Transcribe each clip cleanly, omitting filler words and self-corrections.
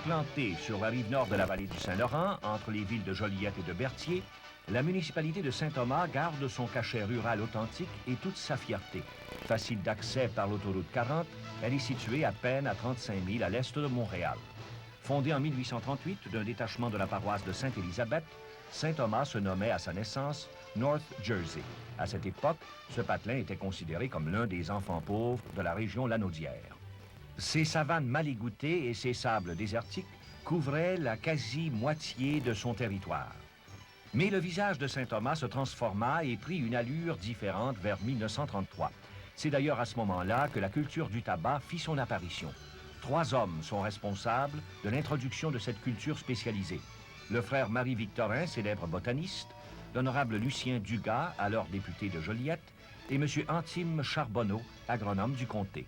Implantée sur la rive nord de la vallée du Saint-Laurent, entre les villes de Joliette et de Berthier, la municipalité de Saint-Thomas garde son cachet rural authentique et toute sa fierté. Facile d'accès par l'autoroute 40, elle est située à peine à 35 000 à l'est de Montréal. Fondée en 1838 d'un détachement de la paroisse de Sainte-Élisabeth, Saint-Thomas se nommait à sa naissance North Jersey. À cette époque, ce patelin était considéré comme l'un des enfants pauvres de la région lanaudière. Ses savanes mal égouttées et ses sables désertiques couvraient la quasi-moitié de son territoire. Mais le visage de Saint-Thomas se transforma et prit une allure différente vers 1933. C'est d'ailleurs à ce moment-là que la culture du tabac fit son apparition. 3 hommes sont responsables de l'introduction de cette culture spécialisée. Le frère Marie-Victorin, célèbre botaniste, l'honorable Lucien Dugas, alors député de Joliette, et M. Antime Charbonneau, agronome du comté.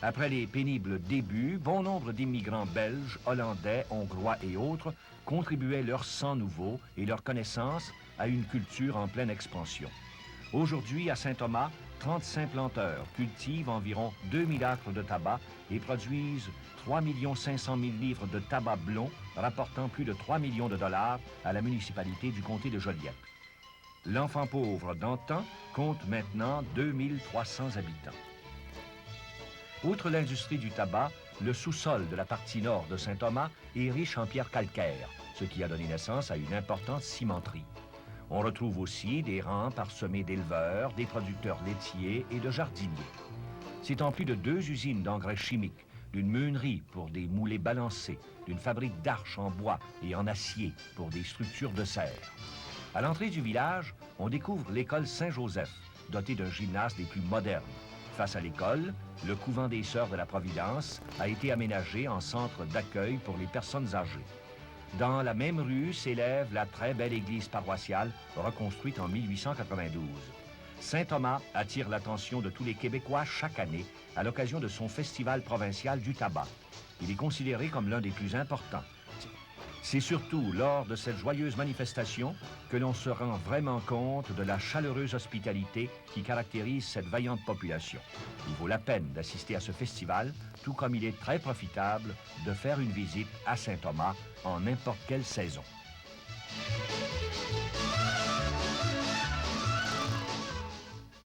Après les pénibles débuts, bon nombre d'immigrants belges, hollandais, hongrois et autres contribuaient leur sang nouveau et leur connaissance à une culture en pleine expansion. Aujourd'hui, à Saint-Thomas, 35 planteurs cultivent environ 2000 acres de tabac et produisent 3 500 000 livres de tabac blond, rapportant plus de 3 millions de dollars à la municipalité du comté de Joliette. L'enfant pauvre d'antan compte maintenant 2300 habitants. Outre l'industrie du tabac, le sous-sol de la partie nord de Saint-Thomas est riche en pierres calcaires, ce qui a donné naissance à une importante cimenterie. On retrouve aussi des rangs parsemés d'éleveurs, des producteurs laitiers et de jardiniers. C'est en plus de 2 usines d'engrais chimiques, d'une meunerie pour des moulets balancés, d'une fabrique d'arches en bois et en acier pour des structures de serre. À l'entrée du village, on découvre l'école Saint-Joseph, dotée d'un gymnase des plus modernes. Face à l'école, le couvent des Sœurs de la Providence a été aménagé en centre d'accueil pour les personnes âgées. Dans la même rue s'élève la très belle église paroissiale reconstruite en 1892. Saint-Thomas attire l'attention de tous les Québécois chaque année à l'occasion de son festival provincial du tabac. Il est considéré comme l'un des plus importants. C'est surtout lors de cette joyeuse manifestation que l'on se rend vraiment compte de la chaleureuse hospitalité qui caractérise cette vaillante population. Il vaut la peine d'assister à ce festival, tout comme il est très profitable de faire une visite à Saint-Thomas en n'importe quelle saison.